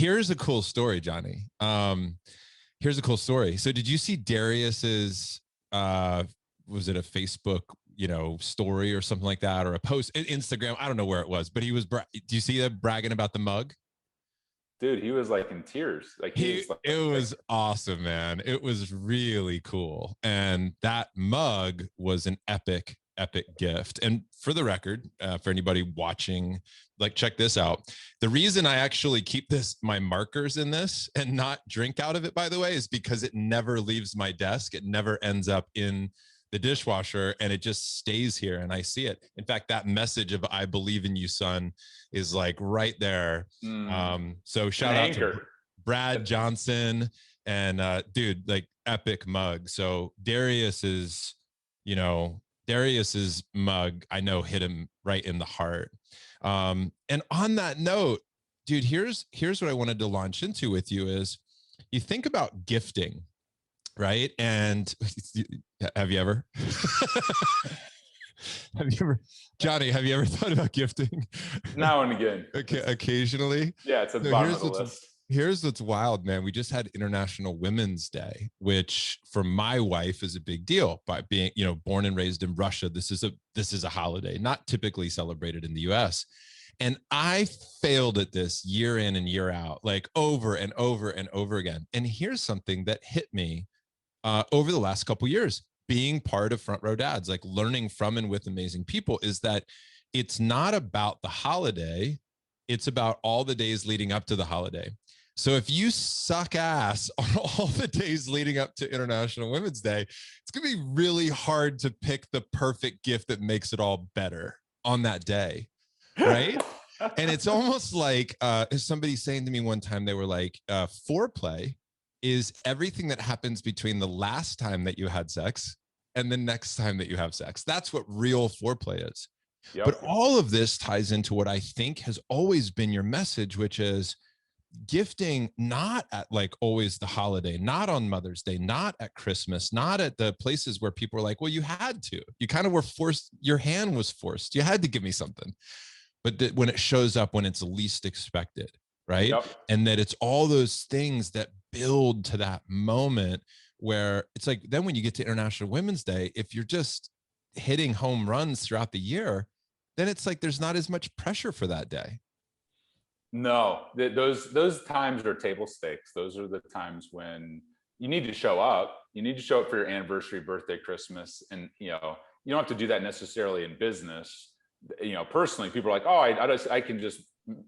here's a cool story, Johnny. Here's a cool story. So did you see Darius's, was it a Facebook, story or something like that, or a post, Instagram? I don't know where it was, but he was, do you see him bragging about the mug? Dude, he was like in tears. It was awesome, man. It was really cool. And that mug was an epic gift. And for the record, for anybody watching, like, check this out. The reason I actually keep my markers in this and not drink out of it, by the way, is because it never leaves my desk. It never ends up in the dishwasher, and it just stays here and I see it. In fact, that message of "I believe in you, son" is like right there. So shout out to Brad Johnson and dude, like, epic mug. So Darius's mug, I know, hit him right in the heart. And on that note, dude, here's what I wanted to launch into with you is, you think about gifting, right? And have you ever, Johnny, have you ever thought about gifting? Now and again. Okay, occasionally. Yeah, it's at the bottom of the list. Here's what's wild, man. We just had International Women's Day, which for my wife is a big deal. By being, born and raised in Russia, this is a holiday not typically celebrated in the US. And I failed at this year in and year out, like over and over and over again. And here's something that hit me over the last couple of years, being part of Front Row Dads, like learning from and with amazing people, is that it's not about the holiday. It's about all the days leading up to the holiday. So if you suck ass on all the days leading up to International Women's Day, it's going to be really hard to pick the perfect gift that makes it all better on that day, right? And it's almost like somebody saying to me one time, they were like, foreplay is everything that happens between the last time that you had sex and the next time that you have sex. That's what real foreplay is. Yep. But all of this ties into what I think has always been your message, which is gifting not at like always the holiday, not on Mother's Day, not at Christmas, not at the places where people are like, well, you had to, you kind of were forced, your hand was forced, you had to give me something. But when it shows up when it's least expected, right? Yep. And that it's all those things that build to that moment where it's like, then when you get to International Women's Day, if you're just hitting home runs throughout the year, then it's like there's not as much pressure for that day. No, those times are table stakes. Those are the times when you need to show up. You need to show up for your anniversary, birthday, Christmas. And, you don't have to do that necessarily in business. Personally, people are like, oh, I can just,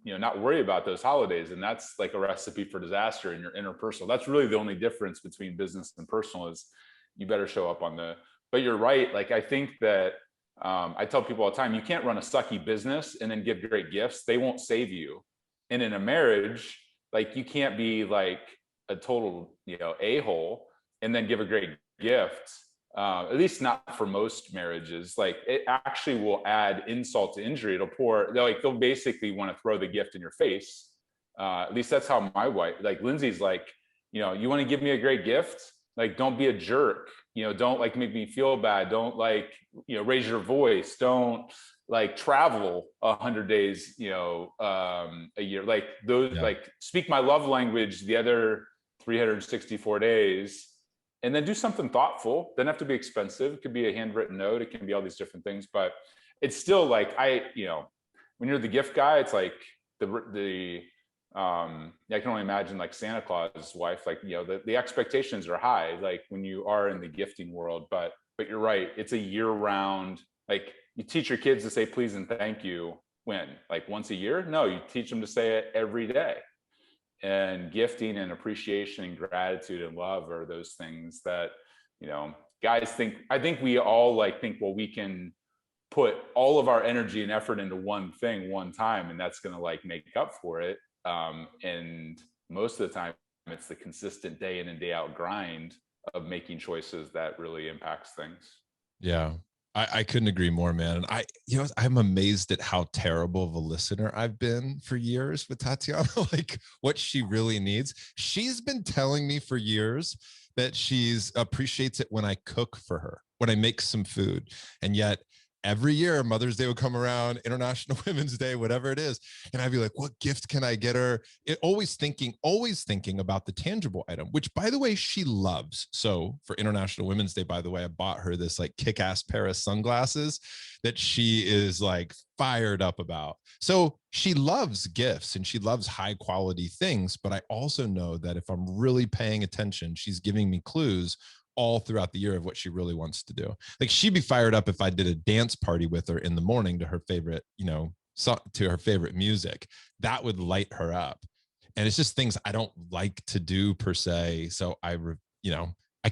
not worry about those holidays. And that's like a recipe for disaster in your interpersonal. That's really the only difference between business and personal, is you better show up but you're right. Like, I think that I tell people all the time, you can't run a sucky business and then give great gifts. They won't save you. And in a marriage, like, you can't be like a total, a-hole and then give a great gift. At least not for most marriages. Like, it actually will add insult to injury. They'll basically want to throw the gift in your face. At least that's how my wife, like Lindsay's like, you want to give me a great gift? Like, don't be a jerk. Don't like make me feel bad. Don't like, raise your voice. Don't like travel 100 days, a year. Like those, like, speak my love language the other 364 days. And then do something thoughtful. Doesn't have to be expensive. It could be a handwritten note. It can be all these different things, but it's still like, when you're the gift guy, it's like I can only imagine like Santa Claus's wife, like, the expectations are high, like when you are in the gifting world, but you're right. It's a year round, like, you teach your kids to say please and thank you when, like, once a year? No, you teach them to say it every day. And gifting and appreciation and gratitude and love are those things that, guys I think we all like think, well, we can put all of our energy and effort into one thing one time, and that's going to like make up for it. And most of the time it's the consistent day in and day out grind of making choices that really impacts things. Yeah. I couldn't agree more, man. And I'm amazed at how terrible of a listener I've been for years with Tatiana, like what she really needs. She's been telling me for years that she's appreciates it when I cook for her, when I make some food. And yet every year Mother's Day would come around, International Women's Day, whatever it is. And I'd be like, what gift can I get her? Always thinking about the tangible item, which by the way, she loves. So for International Women's Day, by the way, I bought her this like kick-ass pair of sunglasses that she is like fired up about. So she loves gifts and she loves high quality things. But I also know that if I'm really paying attention, she's giving me clues all throughout the year of what she really wants to do. Like she'd be fired up if I did a dance party with her in the morning to her favorite, to her favorite music. That would light her up. And it's just things I don't like to do per se. So I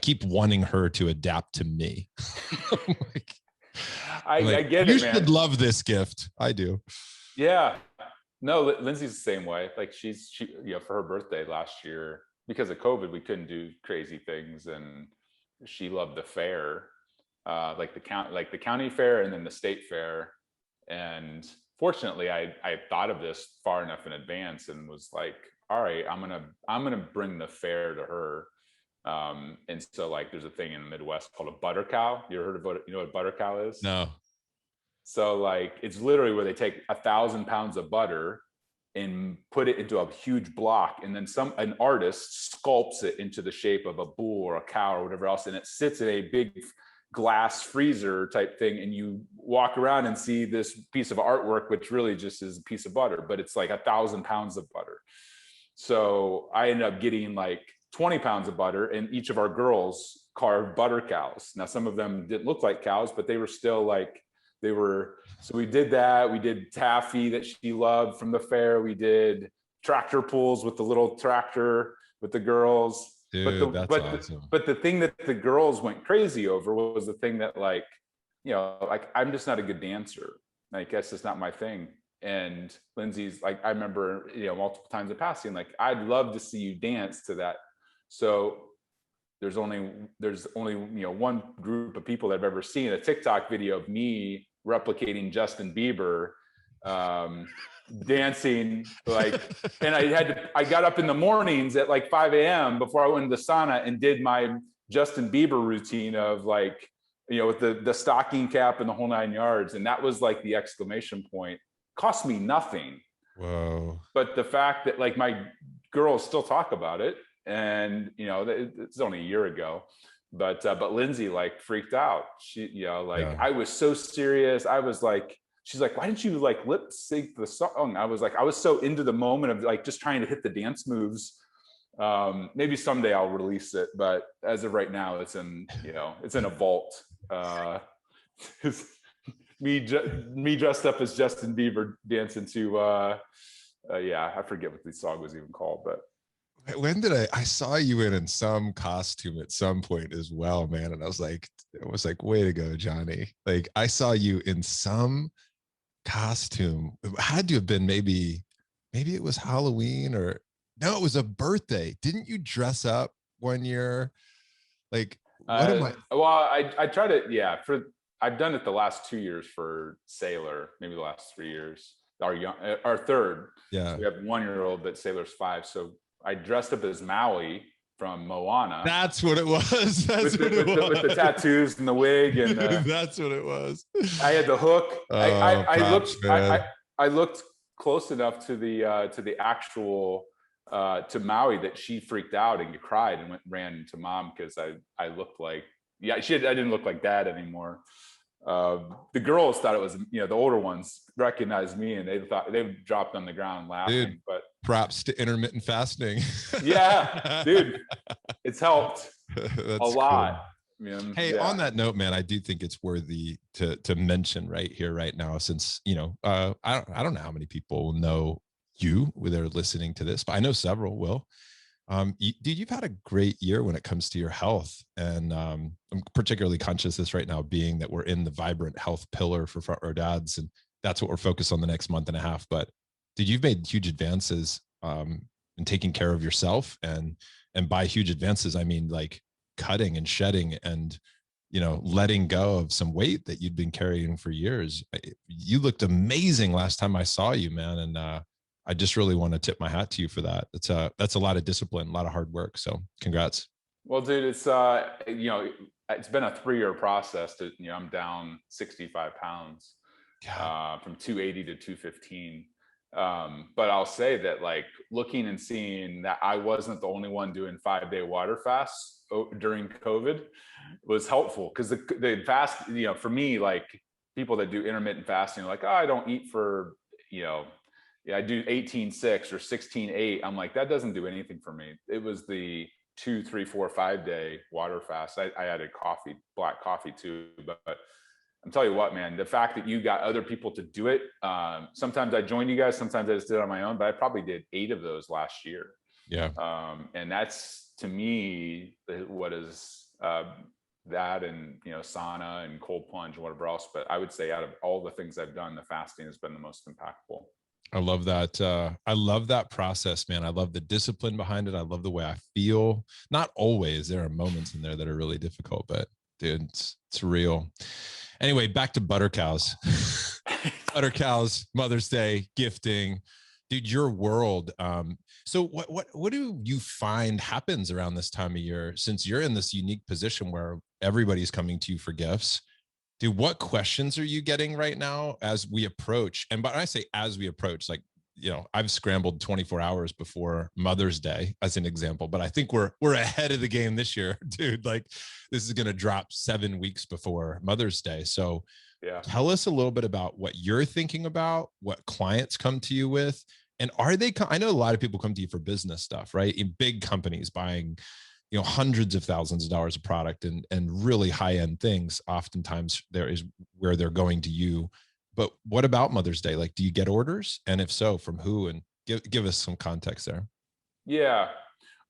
keep wanting her to adapt to me. I get it, man. You should love this gift. I do. Yeah. No, Lindsay's the same way. Like she, for her birthday last year, because of COVID, we couldn't do crazy things, and she loved the fair, like the county fair and then the state fair. And fortunately, I thought of this far enough in advance and was like, all right, I'm gonna bring the fair to her. And so like there's a thing in the Midwest called a butter cow. You ever heard of what a butter cow is? No. So like it's literally where they take 1,000 pounds of butter and put it into a huge block, and then an artist sculpts it into the shape of a bull or a cow or whatever else, and it sits in a big glass freezer type thing, and you walk around and see this piece of artwork, which really just is a piece of butter, but it's like 1,000 pounds of butter. So I ended up getting like 20 pounds of butter, and each of our girls carved butter cows. Now some of them didn't look like cows, but they were still like, so we did that. We did taffy that she loved from the fair. We did tractor pulls with the little tractor with the girls. Dude, that's awesome. But the thing that the girls went crazy over was the thing that like I'm just not a good dancer. Like that's just not my thing. And Lindsay's like, I remember, multiple times in passing, like, I'd love to see you dance to that. So there's only one group of people that I've ever seen a TikTok video of me replicating Justin Bieber dancing, like, and I got up in the mornings at like 5 a.m. before I went into the sauna and did my Justin Bieber routine of like, with the stocking cap and the whole 9 yards. And that was like the exclamation point. Cost me nothing. Whoa. But the fact that like my girls still talk about it, and it's only a year ago, but Lindsay like freaked out. She, I was so serious. I was like, she's like, why didn't you like lip sync the song? I was like, I was so into the moment of like just trying to hit the dance moves. Maybe someday I'll release it, but as of right now, it's in a vault. Me dressed up as Justin Bieber dancing to I forget what the song was even called, but when did I saw you in some costume at some point as well, man, and I was like way to go, Johnny. Like I saw you in some costume. It had to have been maybe it was Halloween, or no, it was a birthday. Didn't you dress up one year? Like what am I? Well, I try to, I've done it the last 2 years for Sailor, maybe the last 3 years. Our third. Yeah. So we have 1-year-old, but Sailor's 5. So I dressed up as Maui from Moana. That's what it was. With the tattoos and the wig, and that's what it was. I had the hook. Oh, I looked close enough to the actual to Maui that she freaked out and cried and ran to mom because I looked like I didn't look like dad anymore. The girls thought it was, the older ones recognized me and they dropped on the ground laughing. Dude, but props to intermittent fasting. Yeah, dude, it's helped a lot. Cool. Hey, on that note, man, I do think it's worthy to mention right here, right now, since I don't know how many people will know you when they're listening to this, but I know several will. Dude, you've had a great year when it comes to your health, and I'm particularly conscious of this right now, being that we're in the vibrant health pillar for front row dads, and that's what we're focused on the next month and a half. But dude, you've made huge advances in taking care of yourself, and by huge advances, I mean like cutting and shedding and letting go of some weight that you'd been carrying for years. You looked amazing last time I saw you, man, and I just really want to tip my hat to you for that. That's a lot of discipline, a lot of hard work. So congrats. Well, dude, it's been a 3-year process to, I'm down 65 pounds, God. from 280 to 215. But I'll say that, like, looking and seeing that I wasn't the only one doing 5-day water fasts during COVID was helpful, because the fast, for me, like, people that do intermittent fasting are like, oh, I don't eat for, you know, yeah, I do 18-6 or 16-8. I'm like, that doesn't do anything for me. It was the 2, 3, 4, 5-day water fast. I added coffee, black coffee too. But I'm telling you what, man, the fact that you got other people to do it. Sometimes I joined you guys, sometimes I just did it on my own, but I probably did 8 of those last year. Yeah. And that's, to me, what is that, and sauna and cold plunge and whatever else. But I would say, out of all the things I've done, the fasting has been the most impactful. I love that. I love that process, man. I love the discipline behind it. I love the way I feel. Not always. There are moments in there that are really difficult, but dude, it's real. Anyway, back to butter cows. Butter cows, Mother's Day, gifting. Dude, your world. So what do you find happens around this time of year, since you're in this unique position where everybody's coming to you for gifts? Dude, what questions are you getting right now as we approach? And when I say as we approach, like, I've scrambled 24 hours before Mother's Day as an example, but I think we're ahead of the game this year, dude. Like, this is going to drop 7 weeks before Mother's Day. So Yeah. tell us a little bit about what you're thinking about, what clients come to you with, and I know a lot of people come to you for business stuff, right? In big companies buying, hundreds of thousands of dollars of product and really high end things. Oftentimes there is where they're going to you. But what about Mother's Day? Like, do you get orders? And if so, from who? And give us some context there. Yeah.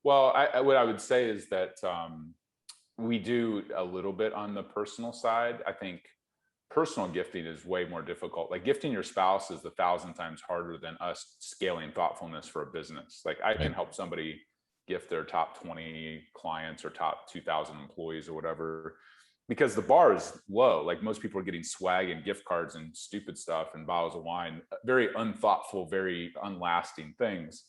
Well, what I would say is that we do a little bit on the personal side. I think personal gifting is way more difficult. Like, gifting your spouse is 1,000 times harder than us scaling thoughtfulness for a business. Like, I can help somebody gift their top 20 clients or top 2,000 employees or whatever, because the bar is low. Like, most people are getting swag and gift cards and stupid stuff and bottles of wine, very unthoughtful, very unlasting things.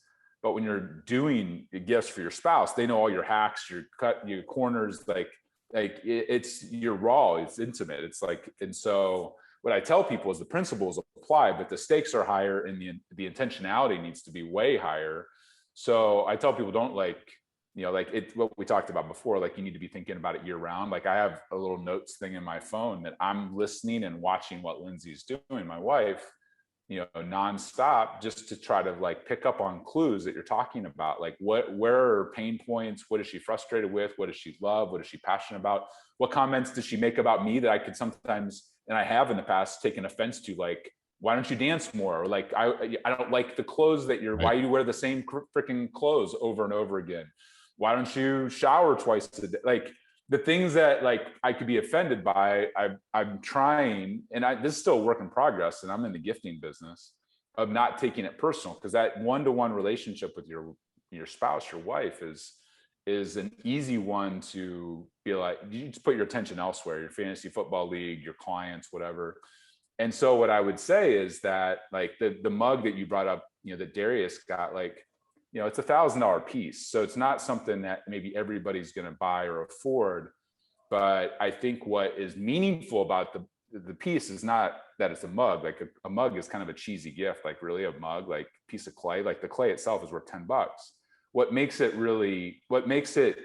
But when you're doing gifts for your spouse, they know all your hacks, your corners, like it's, you're raw, it's intimate. It's like, and so what I tell people is the principles apply, but the stakes are higher, and the intentionality needs to be way higher. So I tell people, don't what we talked about before, like, you need to be thinking about it year round. Like, I have a little notes thing in my phone that I'm listening and watching what Lindsay's doing, my wife, nonstop, just to try to, like, pick up on clues that you're talking about. Like, where are her pain points? What is she frustrated with? What does she love? What is she passionate about? What comments does she make about me that I could sometimes, and I have in the past, taken offense to? Like, why don't you dance more? Or, like, I don't like the clothes that Right. why you wear the same freaking clothes over and over again? Why don't you shower twice a day? Like, the things that, like, I could be offended by, I'm trying, and this is still a work in progress, and I'm in the gifting business, of not taking it personal, because that one-to-one relationship with your spouse, your wife, is an easy one to be like, you just put your attention elsewhere, your fantasy football league, your clients, whatever. And so what I would say is that, like, the mug that you brought up, that Darius got, like, it's $1,000 piece. So it's not something that maybe everybody's going to buy or afford. But I think what is meaningful about the piece is not that it's a mug. Like, a mug is kind of a cheesy gift. Like, really, a mug, like, piece of clay, like, the clay itself is worth $10. What makes it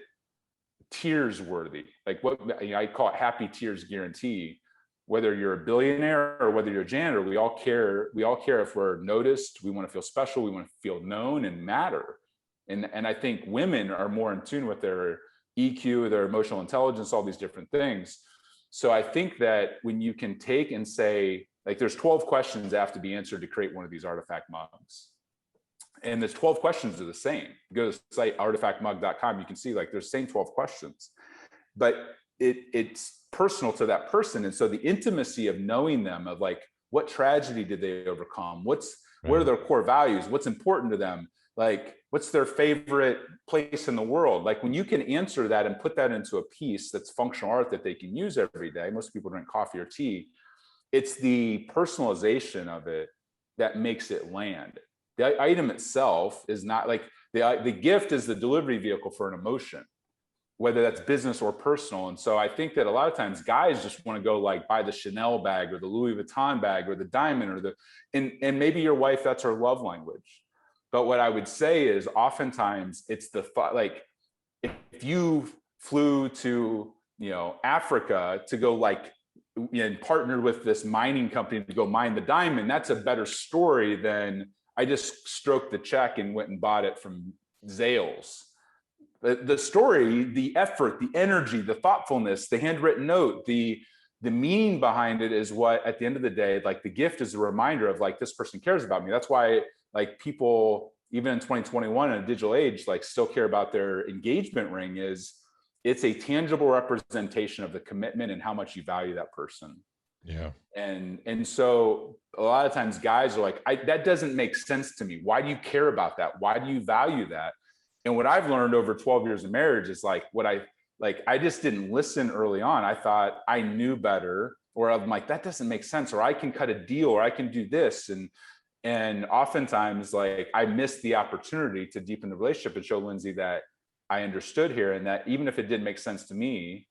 tears worthy, like, what I call it happy tears guarantee. Whether you're a billionaire or whether you're a janitor, we all care. We all care if we're noticed. We want to feel special. We want to feel known and matter. And I think women are more in tune with their EQ, their emotional intelligence, all these different things. So I think that when you can take and say, like, there's 12 questions that have to be answered to create one of these artifact mugs. And there's 12 questions are the same. You go to the site artifactmug.com, you can see, like, there's the same 12 questions. But it's personal to that person. And so the intimacy of knowing them, of, like, what tragedy did they overcome? What are their core values? What's important to them? Like, what's their favorite place in the world? Like, when you can answer that and put that into a piece that's functional art that they can use every day. Most people drink coffee or tea. It's the personalization of it that makes it land. The item itself is not, like, the gift is the delivery vehicle for an emotion. whether that's business or personal. And so I think that a lot of times guys just want to go like buy the Chanel bag or the Louis Vuitton bag or the diamond or and maybe your wife, that's her love language. But what I would say is oftentimes it's the thought, like if you flew to, Africa to go like, and partnered with this mining company to go mine the diamond, that's a better story than I just stroked the check and went and bought it from Zales. The story, the effort, the energy, the thoughtfulness, the handwritten note, the meaning behind it is what, at the end of the day, like the gift is a reminder of like, this person cares about me. That's why like people, even in 2021 in a digital age, like still care about their engagement ring. Is it's a tangible representation of the commitment and how much you value that person. Yeah. And so a lot of times guys are like, that doesn't make sense to me. Why do you care about that? Why do you value that? And what I've learned over 12 years of marriage is like, I just didn't listen early on. I thought I knew better, or I'm like, that doesn't make sense, or I can cut a deal, or I can do this. And oftentimes like I missed the opportunity to deepen the relationship and show Lindsay that I understood here, and that even if it didn't make sense to me,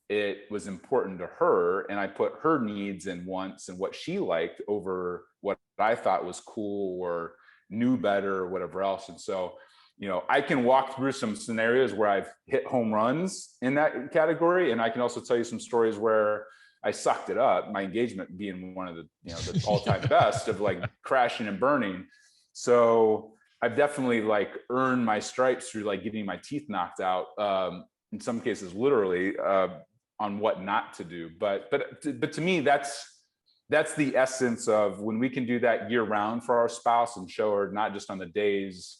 it was important to her. And I put her needs and wants and what she liked over what I thought was cool or knew better or whatever else. And so, I can walk through some scenarios where I've hit home runs in that category. And I can also tell you some stories where I sucked it up, my engagement being one of the all-time best of like crashing and burning. So I've definitely like earned my stripes through like getting my teeth knocked out, in some cases, literally, on what not to do. But to me, that's the essence of when we can do that year round for our spouse and show her not just on the days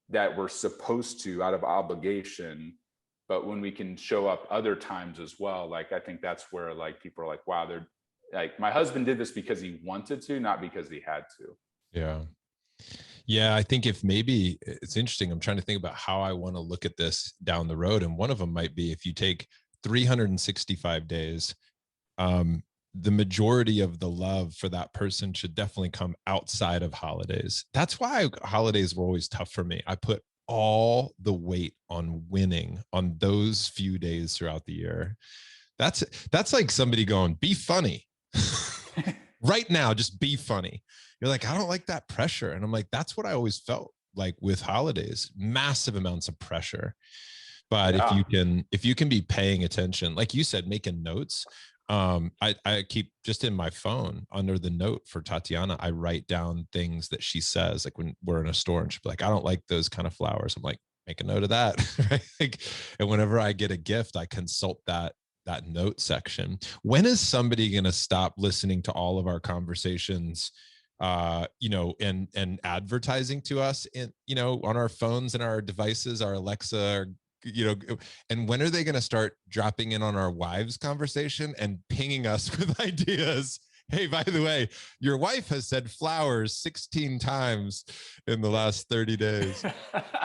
that we're supposed to out of obligation, but when we can show up other times as well. Like, I think that's where like people are like, wow, they're like, my husband did this because he wanted to, not because he had to. Yeah. Yeah. I think if maybe it's interesting, I'm trying to think about how I want to look at this down the road. And one of them might be if you take 365 days, the majority of the love for that person should definitely come outside of holidays. That's why holidays were always tough for me. I put all the weight on winning on those few days throughout the year. That's like somebody going, be funny right now, just be funny. You're like, I don't like that pressure. And I'm like, that's what I always felt like with holidays, massive amounts of pressure. But yeah, if you can be paying attention, like you said, making notes. I keep just in my phone under the note for Tatiana, I write down things that she says, like when we're in a store and she'll be like, I don't like those kind of flowers. I'm like, make a note of that. Right? And whenever I get a gift, I consult that note section. When is somebody going to stop listening to all of our conversations, and advertising to us on our phones and our devices, our Alexa, and when are they going to start dropping in on our wives' conversation and pinging us with ideas? Hey, by the way, your wife has said flowers 16 times in the last 30 days.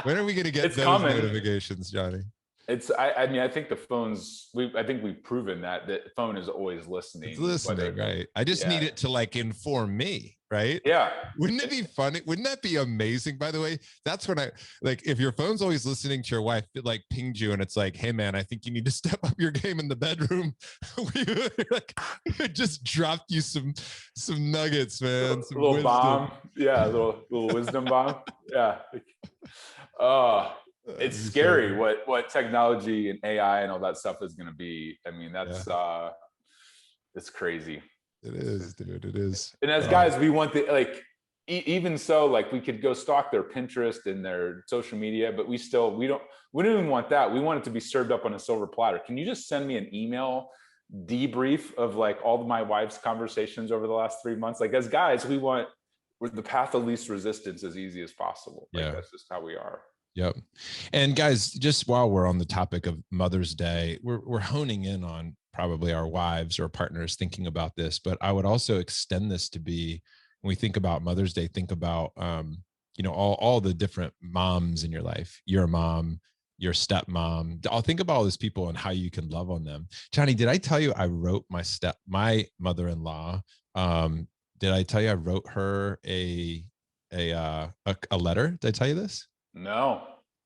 When are we going to get those notifications, Johnny? I think the phones, I think we've proven that the phone is always listening. It's listening, right? I just need it to like inform me, right? Yeah. Wouldn't it be funny? Wouldn't that be amazing? By the way, that's when I like, if your phone's always listening to your wife, it like pinged you and it's like, hey man, I think you need to step up your game in the bedroom. It just dropped you some nuggets, man. Some little bomb. Yeah, a little wisdom bomb. Yeah. It's scary what technology and AI and all that stuff is going to be. I mean, it's crazy. It is, dude. It is. And as guys, we want even so, like we could go stalk their Pinterest and their social media, but we don't even want that. We want it to be served up on a silver platter. Can you just send me an email debrief of like all of my wife's conversations over the last 3 months? Like as guys, we're the path of least resistance as easy as possible. Like, that's just how we are. Yep. And guys, just while we're on the topic of Mother's Day, we're honing in on probably our wives or partners thinking about this, but I would also extend this to be, when we think about Mother's Day, think about, all the different moms in your life, your mom, your stepmom. I'll think about all these people and how you can love on them. Johnny, did I tell you I wrote my mother-in-law? Did I tell you I wrote her a letter? Did I tell you this? No,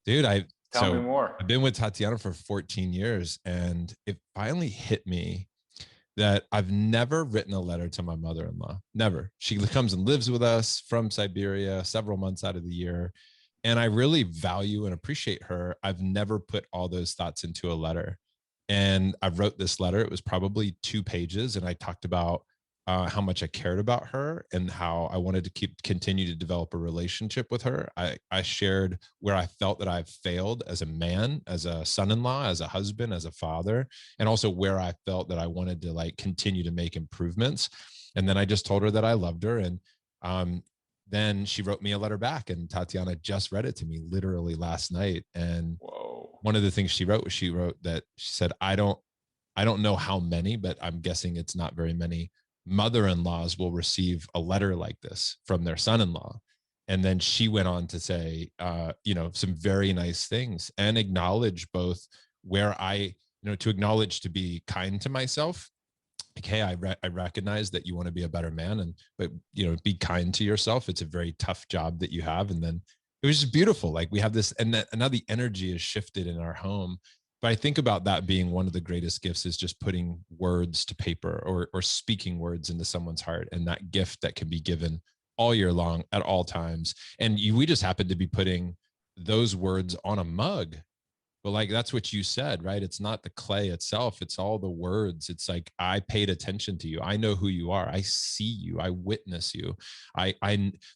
dude, Tell me So more. I've been with Tatiana for 14 years, and it finally hit me that I've never written a letter to my mother-in-law. Never. She comes and lives with us from Siberia several months out of the year. And I really value and appreciate her. I've never put all those thoughts into a letter. And I wrote this letter. It was probably 2 pages. And I talked about how much I cared about her and how I wanted to continue to develop a relationship with her. I shared where I felt that I've failed as a man, as a son-in-law, as a husband, as a father, and also where I felt that I wanted to like continue to make improvements. And then I just told her that I loved her. And then she wrote me a letter back, and Tatiana just read it to me literally last night. And Whoa. one of the things she wrote was she said, I don't know how many, but I'm guessing it's not very many mother-in-laws will receive a letter like this from their son-in-law. And then she went on to say, some very nice things and acknowledge both where to acknowledge, to be kind to myself. Like, hey, I recognize that you want to be a better man, but be kind to yourself. It's a very tough job that you have. And then it was just beautiful. Like we have this, and now the energy is shifted in our home. But I think about that being one of the greatest gifts is just putting words to paper, or speaking words into someone's heart, and that gift that can be given all year long at all times. And we just happen to be putting those words on a mug. But like, that's what you said, right? It's not the clay itself. It's all the words. It's like, I paid attention to you. I know who you are. I see you. I witness you.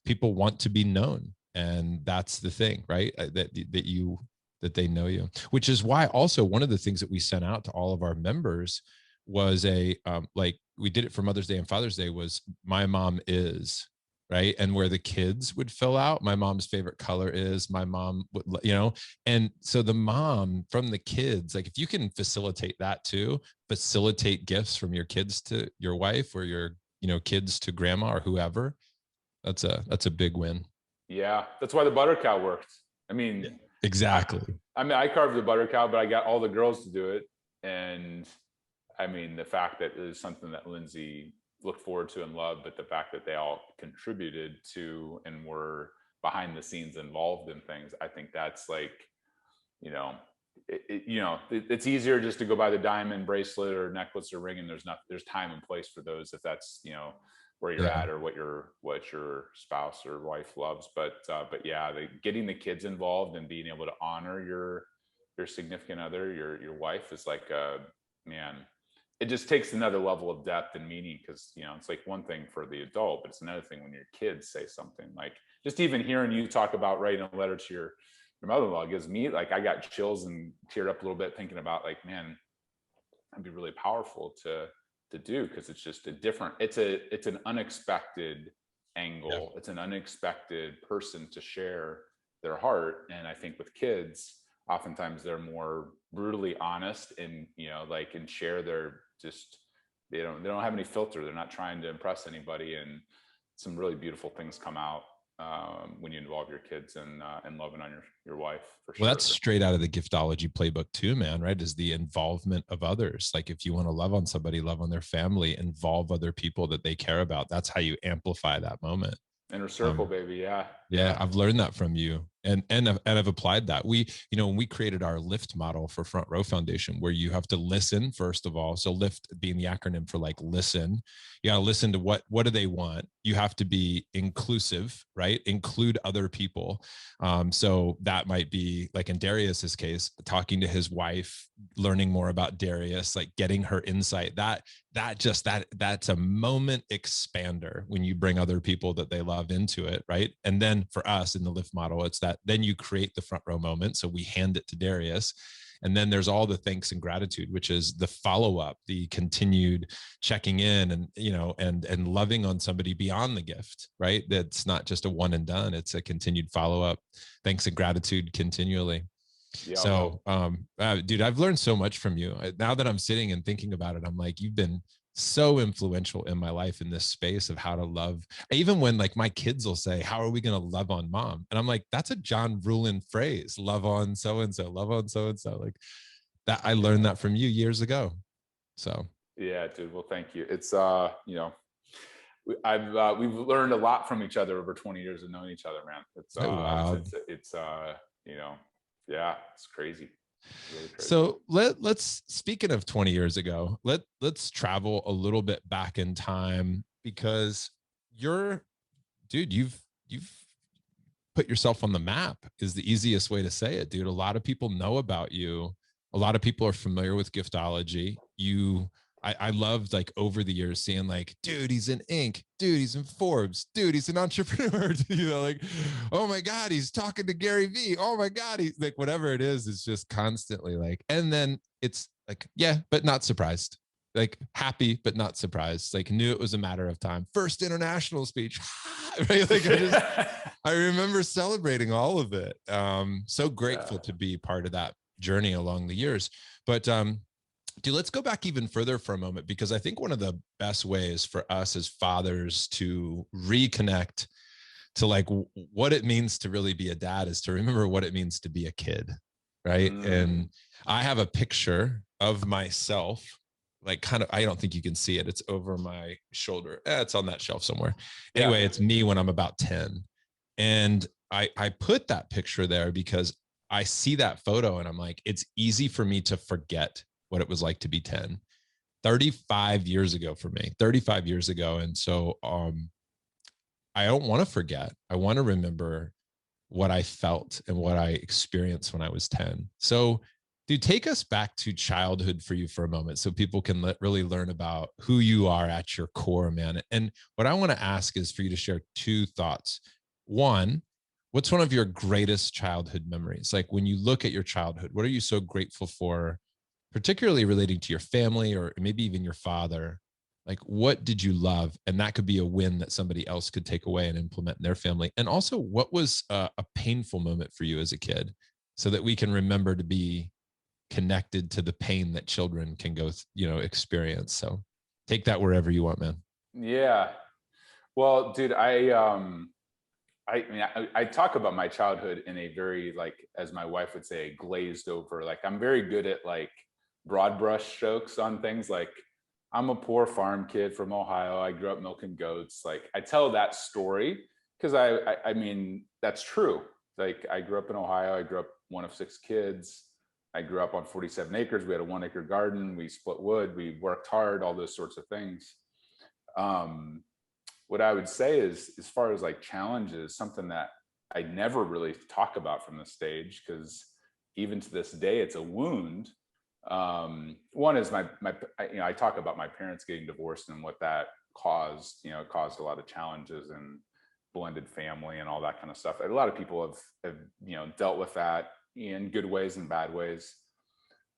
People want to be known. And that's the thing, right? That they know you, which is why also one of the things that we sent out to all of our members was we did it for Mother's Day and Father's Day, was my mom is, right? And where the kids would fill out, my mom's favorite color is, my mom would, and so the mom from the kids, like if you can facilitate that too, facilitate gifts from your kids to your wife, or your, kids to grandma or whoever, that's a big win. Yeah. That's why the butter cow worked. I mean, yeah, exactly. I carved the butter cow, but I got all the girls to do it. And I mean, the fact that it was something that Lindsay looked forward to and loved, but the fact that they all contributed to and were behind the scenes involved in things, I think that's like, it's easier just to go buy the diamond bracelet or necklace or ring, and there's time and place for those, if that's, where you're at, or what your spouse or wife loves. But yeah, getting the kids involved and being able to honor your significant other, your wife, is like, man, it just takes another level of depth and meaning, because it's like one thing for the adult, but it's another thing when your kids say something. Like, just even hearing you talk about writing a letter to your mother-in-law gives me, like, I got chills and teared up a little bit thinking about, like, man, that'd be really powerful to do, because it's just it's an unexpected angle. Yeah. It's an unexpected person to share their heart. And I think with kids, oftentimes they're more brutally honest, and and share their, just, they don't have any filter. They're not trying to impress anybody, and some really beautiful things come out when you involve your kids and loving on your wife, for sure. Well, that's straight out of the giftology playbook too, man, right? Is the involvement of others. Like, if you want to love on somebody, love on their family, involve other people that they care about. That's how you amplify that moment. Inner circle, baby. Yeah, I've learned that from you, and I've applied that. When we created our LIFT model for Front Row Foundation, where you have to listen first of all. So LIFT being the acronym for like listen. You got to listen to what do they want. You have to be inclusive, right? Include other people. So that might be like in Darius's case, talking to his wife, learning more about Darius, like getting her insight. That's a moment expander when you bring other people that they love into it, right? And then for us in the LIFT model, it's that then you create the front row moment. So we hand it to Darius. And then there's all the thanks and gratitude, which is the follow-up, the continued checking in, and loving on somebody beyond the gift, right? That's not just a one and done. It's a continued follow-up, thanks and gratitude continually. Yeah. So, dude, I've learned so much from you. Now that I'm sitting and thinking about it, I'm like, you've been so influential in my life in this space of how to love. Even when like my kids will say, how are we going to love on mom? And I'm like, that's a John Ruhlin phrase, love on so-and-so, love on so-and-so. Like that, I learned that from you years ago. So. Yeah, dude. Well, thank you. It's, we've learned a lot from each other over 20 years of knowing each other, man. It's, wow. it's Yeah, it's crazy. Really crazy. So let's speaking of 20 years ago, let's travel a little bit back in time, because you're, dude, you've put yourself on the map is the easiest way to say it, dude. A lot of people know about you. A lot of people are familiar with giftology. I loved, like, over the years seeing, like, dude, he's in Inc. Dude, he's in Forbes. Dude, he's an entrepreneur. Like, oh my God, he's talking to Gary Vee. Oh my God, he's like, whatever it is, it's just constantly like, and then it's like, yeah, but not surprised. Like, happy, but not surprised. Like, knew it was a matter of time. First international speech, right? Like, I remember celebrating all of it. So grateful to be part of that journey along the years. But dude, let's go back even further for a moment, because I think one of the best ways for us as fathers to reconnect to, like, what it means to really be a dad is to remember what it means to be a kid, right? And I have a picture of myself, like, kind of, I don't think you can see it. It's over my shoulder. It's on that shelf somewhere. Anyway, it's me when I'm about 10. And I put that picture there because I see that photo and I'm like, it's easy for me to forget what it was like to be 10. 35 years ago for me, 35 years ago. And so I don't want to forget. I want to remember what I felt and what I experienced when I was 10. So, dude, take us back to childhood for you for a moment so people can really learn about who you are at your core, man. And what I want to ask is for you to share two thoughts. One, what's one of your greatest childhood memories? Like, when you look at your childhood, what are you so grateful for, particularly relating to your family or maybe even your father? Like, what did you love? And that could be a win that somebody else could take away and implement in their family. And also, what was a painful moment for you as a kid, so that we can remember to be connected to the pain that children can go, experience. So take that wherever you want, man. Yeah. Well, dude, I mean, I talk about my childhood in a very, like, as my wife would say, glazed over. Like, I'm very good at, like, broad brush strokes on things. Like, I'm a poor farm kid from Ohio. I grew up milking goats. Like, I tell that story because I mean, that's true. Like, I grew up in Ohio. I grew up one of 6 kids. I grew up on 47 acres. We had a 1 acre garden. We split wood. We worked hard, all those sorts of things. What I would say is, as far as, like, challenges, something that I never really talk about from the stage, because even to this day, it's a wound. One is I talk about my parents getting divorced and what that caused. It caused a lot of challenges and blended family and all that kind of stuff. A lot of people have dealt with that in good ways and bad ways.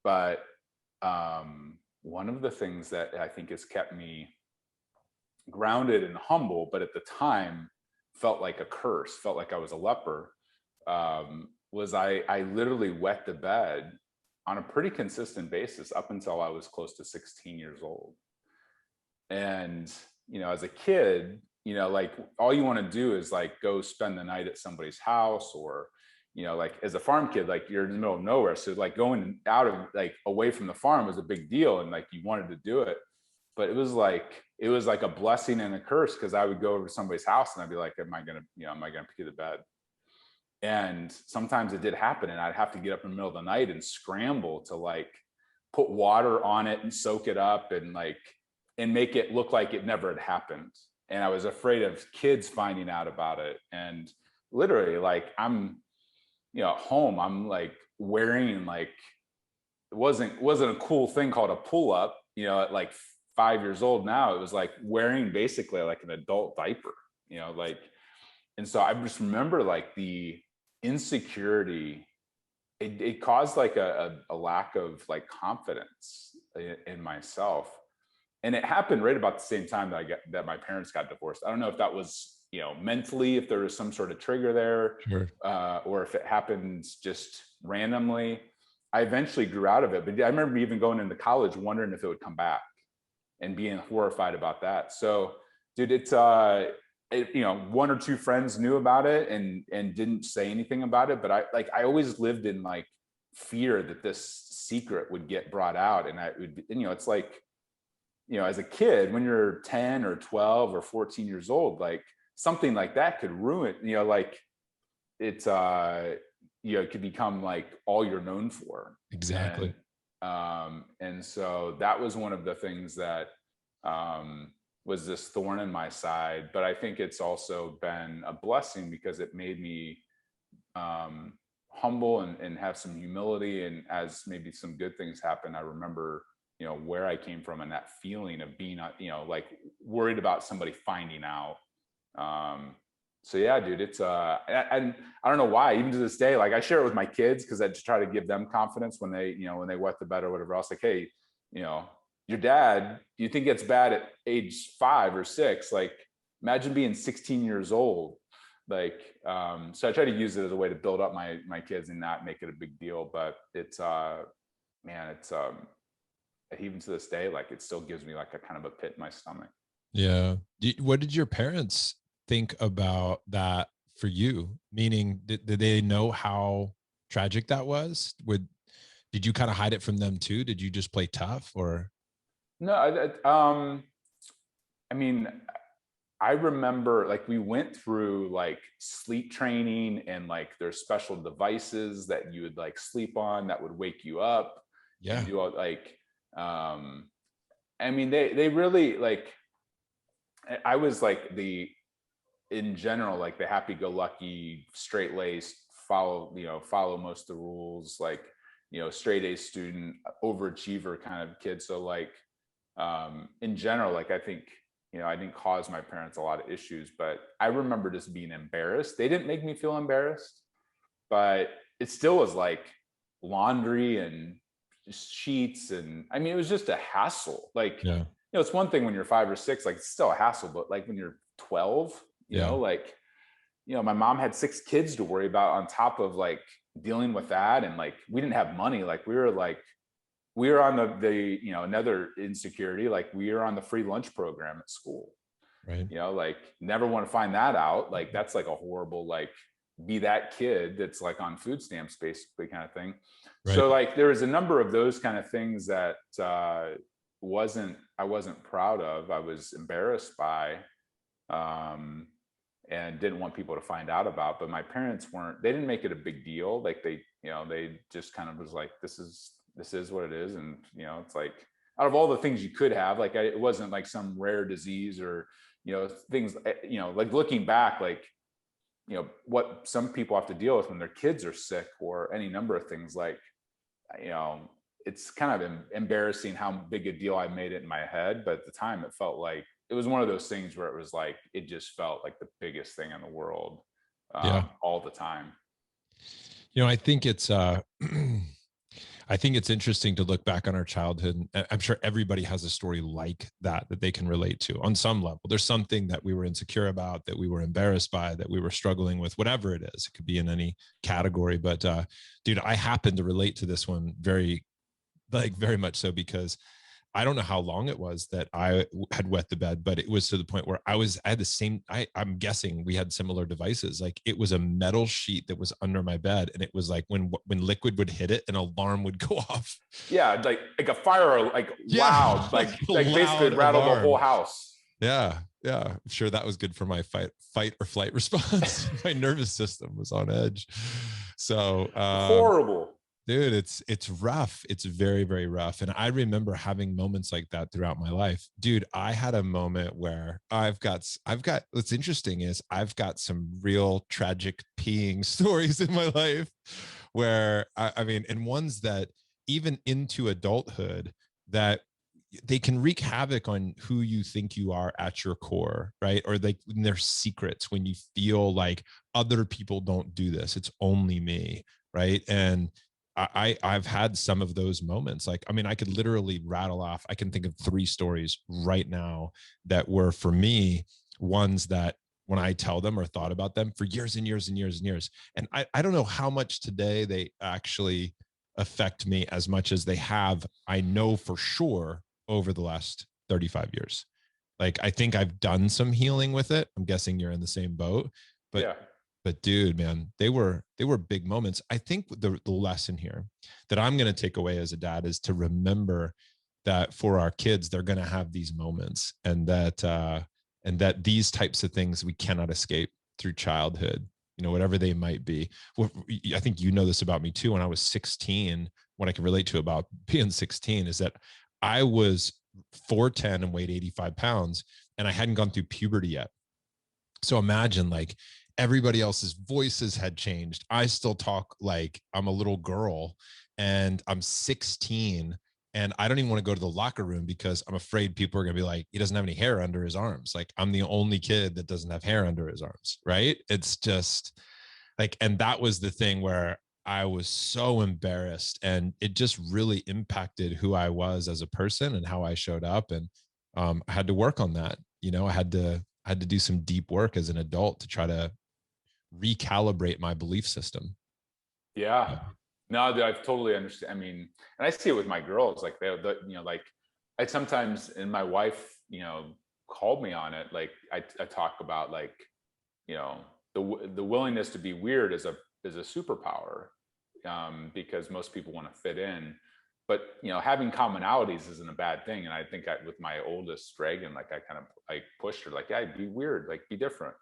But one of the things that I think has kept me grounded and humble, but at the time felt like a curse, felt like I was a leper, was I literally wet the bed on a pretty consistent basis up until I was close to 16 years old. And, as a kid, like, all you want to do is, like, go spend the night at somebody's house, or, like, as a farm kid, like, you're in the middle of nowhere. So, like, going out of, like, away from the farm was a big deal. And, like, you wanted to do it. But it was like a blessing and a curse, because I would go over to somebody's house and I'd be like, am I gonna pee the bed? And sometimes it did happen, and I'd have to get up in the middle of the night and scramble to, like, put water on it and soak it up and, like, and make it look like it never had happened. And I was afraid of kids finding out about it. And literally, like, I'm, at home, I'm, like, wearing, like, it wasn't a cool thing called a pull up, at, like, 5 years old. Now it was like wearing basically like an adult diaper, like. And so I just remember, like, the insecurity, it caused, like, a lack of, like, confidence in myself. And it happened right about the same time that my parents got divorced. I don't know if that was, mentally, if there was some sort of trigger there, Sure. or if it happened just randomly. I eventually grew out of it, but I remember even going into college wondering if it would come back and being horrified about that. So, dude, it's one or two friends knew about it and didn't say anything about it, but I always lived in, like, fear that this secret would get brought out. And it's like, as a kid, when you're 10 or 12 or 14 years old, like, something like that could ruin, like, it's it could become like all you're known for. Exactly. And so that was one of the things that was this thorn in my side. But I think it's also been a blessing because it made me humble and have some humility. And as maybe some good things happen, I remember, where I came from and that feeling of being, like worried about somebody finding out. So yeah, dude, it's and I don't know why, even to this day, like I share it with my kids because I just try to give them confidence when they, when they wet the bed or whatever else. Like, hey, your dad, do you think it's bad at age 5 or 6? Like, imagine being 16 years old. Like, so I try to use it as a way to build up my kids and not make it a big deal. But it's man, it's even to this day, like it still gives me like a kind of a pit in my stomach. Yeah. What did your parents think about that for you? Meaning, did they know how tragic that was? Did you kind of hide it from them too? Did you just play tough or? No, I mean, I remember like we went through like sleep training and like there's special devices that you would like sleep on that would wake you up. Yeah. And do all like, I mean, they really like, I was like in general, like the happy-go-lucky, straight-laced, follow most of the rules, like, straight A student, overachiever kind of kid. So like, in general, like I think, I didn't cause my parents a lot of issues, but I remember just being embarrassed. They didn't make me feel embarrassed, but it still was like laundry and sheets. And I mean, it was just a hassle. Like, Yeah. it's one thing when you're 5 or 6, like it's still a hassle, but like when you're 12, like, my mom had 6 kids to worry about on top of like dealing with that. And like, we didn't have money. Like we were on the another insecurity, like we were on the free lunch program at school, Right. like never want to find that out. Like, that's like a horrible, like be that kid that's like on food stamps basically kind of thing. Right. So like, there was a number of those kind of things that, I wasn't proud of. I was embarrassed by, and didn't want people to find out about. But my parents they didn't make it a big deal. Like they just kind of was like, this is what it is. And, it's like, out of all the things you could have, like, it wasn't like some rare disease or, things, like looking back, like, what some people have to deal with when their kids are sick or any number of things, like, it's kind of embarrassing how big a deal I made it in my head. But at the time, it felt like it was one of those things where it was like, it just felt like the biggest thing in the world, all the time. I think it's I think it's interesting to look back on our childhood. I'm sure everybody has a story like that they can relate to on some level. There's something that we were insecure about, that we were embarrassed by, that we were struggling with, whatever it is. It could be in any category. But dude, I happen to relate to this one very much so, because I don't know how long it was that I had wet the bed, but it was to the point where I had the same, I'm guessing we had similar devices. Like, it was a metal sheet that was under my bed. And it was like when liquid would hit it, an alarm would go off. Yeah. Like a fire, like, loud, like basically rattled the whole house. Yeah. Yeah. I'm sure that was good for my fight or flight response. My nervous system was on edge. So, horrible. Dude, it's rough. It's very, very rough. And I remember having moments like that throughout my life. Dude, I had a moment where I've got, what's interesting is I've got some real tragic peeing stories in my life where I mean, and ones that even into adulthood, that they can wreak havoc on who you think you are at your core, right? Or they're secrets, when you feel like other people don't do this. It's only me, right? And I've had some of those moments. Like, I mean, I could literally rattle off, I can think of 3 stories right now that were, for me, ones that when I tell them or thought about them for years and years and years and years. And I don't know how much today they actually affect me as much as they have, I know for sure, over the last 35 years. Like, I think I've done some healing with it. I'm guessing you're in the same boat, but yeah. But dude, man, they were big moments. I think the lesson here that I'm going to take away as a dad is to remember that for our kids, they're going to have these moments, and that these types of things we cannot escape through childhood. whatever they might be. Well, I think you know this about me too. When I was 16, what I can relate to about being 16 is that I was 4'10" and weighed 85 pounds, and I hadn't gone through puberty yet. So imagine, like, everybody else's voices had changed. I still talk like I'm a little girl, and I'm 16, and I don't even want to go to the locker room because I'm afraid people are going to be like, he doesn't have any hair under his arms. Like, I'm the only kid that doesn't have hair under his arms. Right. It's just like, and that was the thing where I was so embarrassed, and it just really impacted who I was as a person and how I showed up. And I had to work on that. I had to do some deep work as an adult to try to recalibrate my belief system. Yeah. No, I totally understand. I mean, and I see it with my girls, like like I sometimes, and my wife, called me on it. Like I talk about, like, the willingness to be weird is a superpower, because most people want to fit in, but having commonalities isn't a bad thing. And I think with my oldest Reagan, like I kind of like pushed her, like, yeah, be weird, like be different.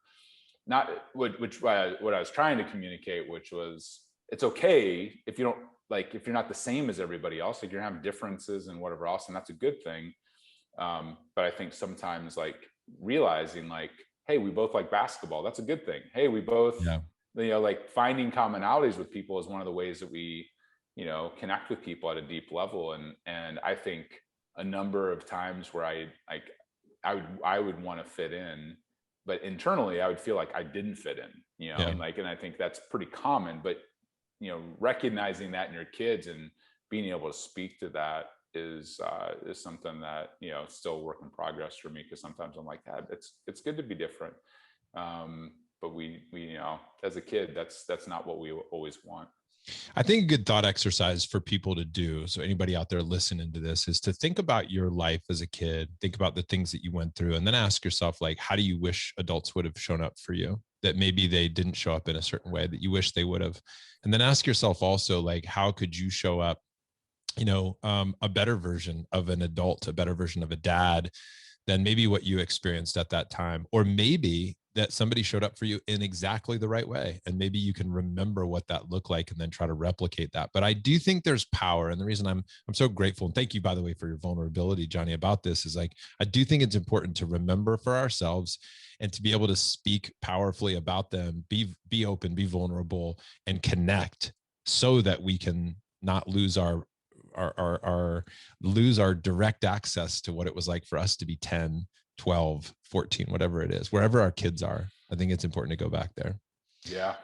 Not what I was trying to communicate, which was, it's okay if you don't, like, if you're not the same as everybody else, like you're gonna have differences and whatever else, and that's a good thing. But I think sometimes, like, realizing, like, hey, we both like basketball, that's a good thing. Hey, we both, Yeah. like, finding commonalities with people is one of the ways that we, connect with people at a deep level. And I think a number of times where I would want to fit in, but internally I would feel like I didn't fit in, Yeah. and like, and I think that's pretty common. But recognizing that in your kids and being able to speak to that is something that still a work in progress for me, because sometimes I'm like, that it's good to be different, but we as a kid, that's not what we always want. I think a good thought exercise for people to do, so anybody out there listening to this, is to think about your life as a kid, think about the things that you went through, and then ask yourself, like, how do you wish adults would have shown up for you, that maybe they didn't show up in a certain way that you wish they would have. And then ask yourself also, like, how could you show up, a better version of an adult, a better version of a dad than maybe what you experienced at that time, or maybe that somebody showed up for you in exactly the right way, and maybe you can remember what that looked like and then try to replicate that. But I do think there's power, and the reason I'm so grateful, and thank you, by the way, for your vulnerability, Johnny, about this, is like, I do think it's important to remember for ourselves and to be able to speak powerfully about them, be open, be vulnerable, and connect, so that we can not lose our direct access to what it was like for us to be 10, 12, 14, whatever it is, wherever our kids are. I think it's important to go back there. Yeah.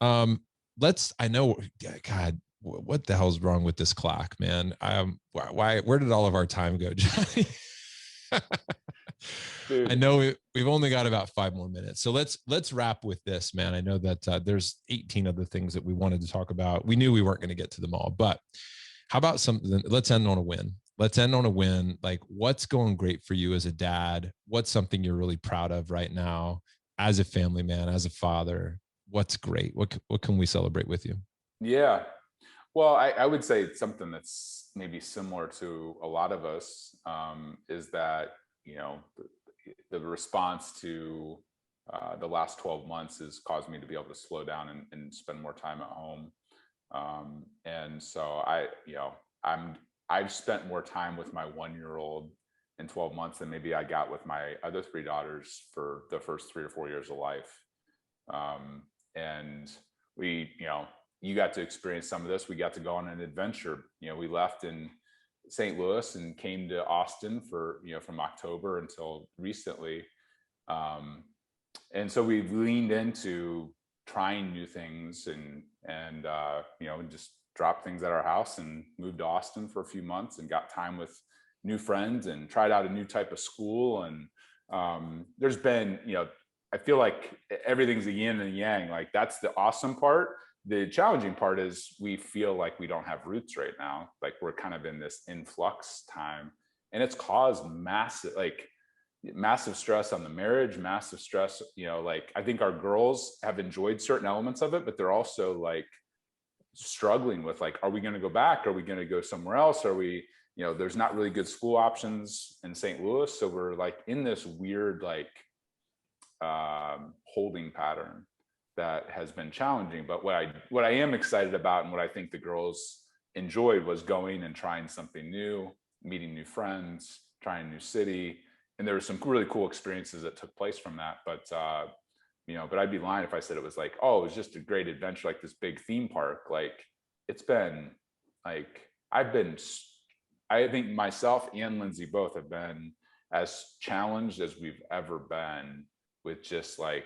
I know, God, what the hell's wrong with this clock, man? Where did all of our time go, Johnny? I know we've only got about 5 more minutes. So let's wrap with this, man. I know that there's 18 other things that we wanted to talk about. We knew we weren't going to get to them all, but how about something? Let's end on a win. Let's end on a win. Like, what's going great for you as a dad? What's something you're really proud of right now as a family man, as a father? What's great? What can we celebrate with you? Yeah. Well, I would say something that's maybe similar to a lot of us, is that, the response to the last 12 months has caused me to be able to slow down and spend more time at home. And so I've spent more time with my 1-year-old in 12 months than maybe I got with my other 3 daughters for the first 3 or 4 years of life. And you got to experience some of this. We got to go on an adventure. We left in St. Louis and came to Austin for, from October until recently. And so we've leaned into trying new things and just dropped things at our house and moved to Austin for a few months and got time with new friends and tried out a new type of school. And there's been, I feel like everything's a yin and yang. Like, that's the awesome part. The challenging part is we feel like we don't have roots right now. Like, we're kind of in this influx time, and it's caused massive stress on the marriage, massive stress. Like, I think our girls have enjoyed certain elements of it, but they're also like struggling with, like, are we going to go back? Are we going to go somewhere else? Are we, there's not really good school options in St. Louis. So we're like in this weird, like, holding pattern. that has been challenging. But what I am excited about, and what I think the girls enjoyed, was going and trying something new, meeting new friends, trying a new city. And there were some really cool experiences that took place from that. But but I'd be lying if I said it was like, oh, it was just a great adventure, like this big theme park. Like, it's been like, I think myself and Lindsay both have been as challenged as we've ever been with just like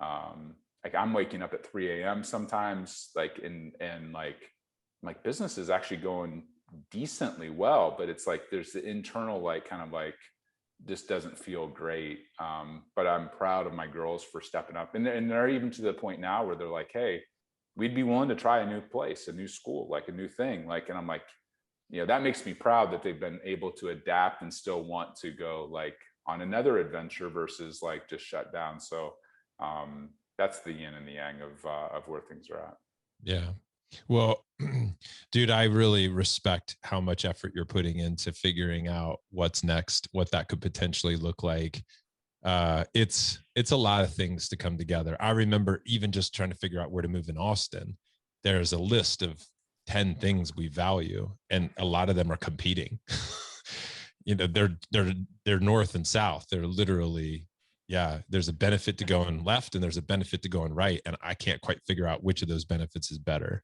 I'm waking up at 3 a.m. sometimes, like, and like business is actually going decently well, but it's like there's the internal, like, kind of like, just doesn't feel great. But I'm proud of my girls for stepping up, and they're even to the point now where they're like, hey, we'd be willing to try a new place, a new school, like a new thing. Like, and I'm like, that makes me proud that they've been able to adapt and still want to go like on another adventure versus like just shut down. So that's the yin and the yang of where things are at. Yeah. Well, dude, I really respect how much effort you're putting into figuring out what's next, what that could potentially look like. It's a lot of things to come together. I remember even just trying to figure out where to move in Austin. There's a list of 10 things we value, and a lot of them are competing. They're north and south. They're literally, yeah, there's a benefit to going left and there's a benefit to going right. And I can't quite figure out which of those benefits is better.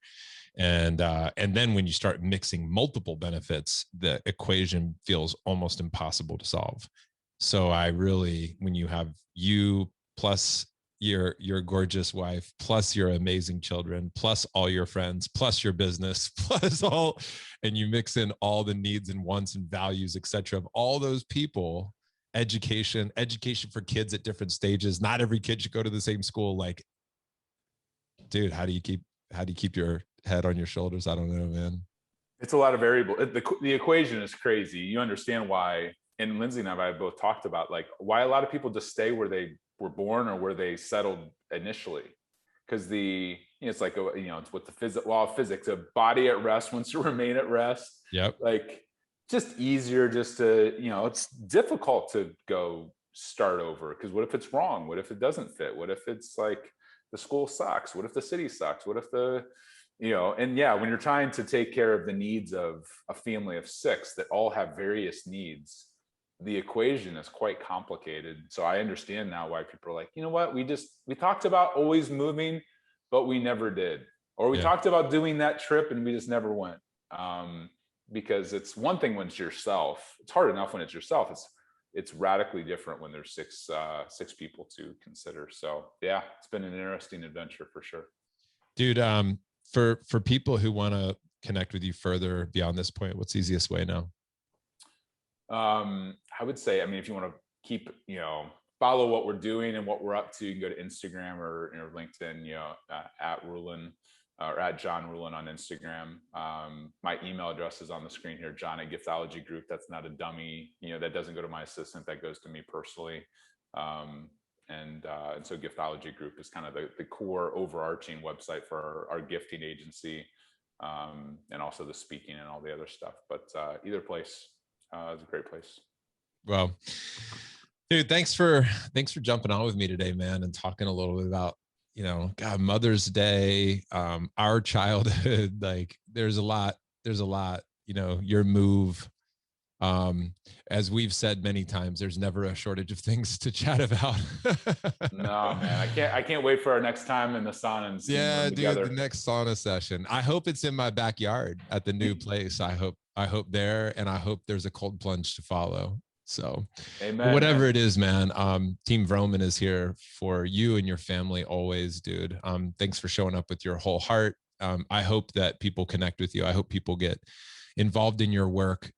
And then when you start mixing multiple benefits, the equation feels almost impossible to solve. So I really, when you have you plus your gorgeous wife, plus your amazing children, plus all your friends, plus your business, plus all, and you mix in all the needs and wants and values, et cetera, of all those people, education for kids at different stages. Not every kid should go to the same school. Like, dude, how do you keep your head on your shoulders? I don't know, man. It's a lot of variable. The equation is crazy. You understand why, and Lindsay and I both talked about like why a lot of people just stay where they were born or where they settled initially. Because it's like, it's with the law of physics, a body at rest wants to remain at rest. Yep. Like, just easier just to, it's difficult to go start over, because what if it's wrong? What if it doesn't fit? What if it's like the school sucks? What if the city sucks? What if and yeah, when you're trying to take care of the needs of a family of 6 that all have various needs, the equation is quite complicated. So I understand now why people are like, you know what, we talked about always moving, but we never did. Or we talked about doing that trip and we just never went. Because it's one thing when it's yourself. It's hard enough when it's yourself. It's radically different when there's six people to consider. So yeah, it's been an interesting adventure for sure. Dude, for people who want to connect with you further beyond this point, what's the easiest way now? I would say, if you want to keep, follow what we're doing and what we're up to, you can go to Instagram or LinkedIn, at Ruhlin, or at John Ruhlin on Instagram. My email address is on the screen here, John@Giftology Group. That's not a dummy, that doesn't go to my assistant, that goes to me personally. And so Giftology Group is kind of the core overarching website for our gifting agency, and also the speaking and all the other stuff. But either place is a great place. Well, dude, thanks for jumping on with me today, man, and talking a little bit about, God, Mother's Day, our childhood. Like, there's a lot, your move. As we've said many times, there's never a shortage of things to chat about. No, man, I can't wait for our next time in the sauna and yeah, dude, together. the next sauna session. I hope it's in my backyard at the new place. I hope there, and I hope there's a cold plunge to follow. So amen, whatever man. it is, man, Team Vroman is here for you and your family always, dude. Thanks for showing up with your whole heart. I hope that people connect with you. I hope people get involved in your work.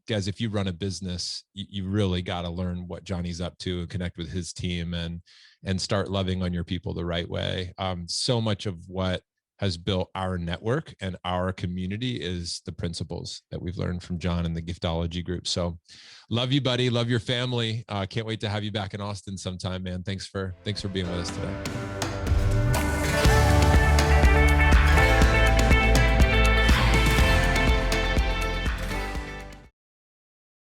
Guys, if you run a business, you really got to learn what Johnny's up to and connect with his team and start loving on your people the right way. So much of what has built our network and our community is the principles that we've learned from John and the Giftology Group. So love you, buddy. Love your family. Can't wait to have you back in Austin sometime, man. Thanks for being with us today.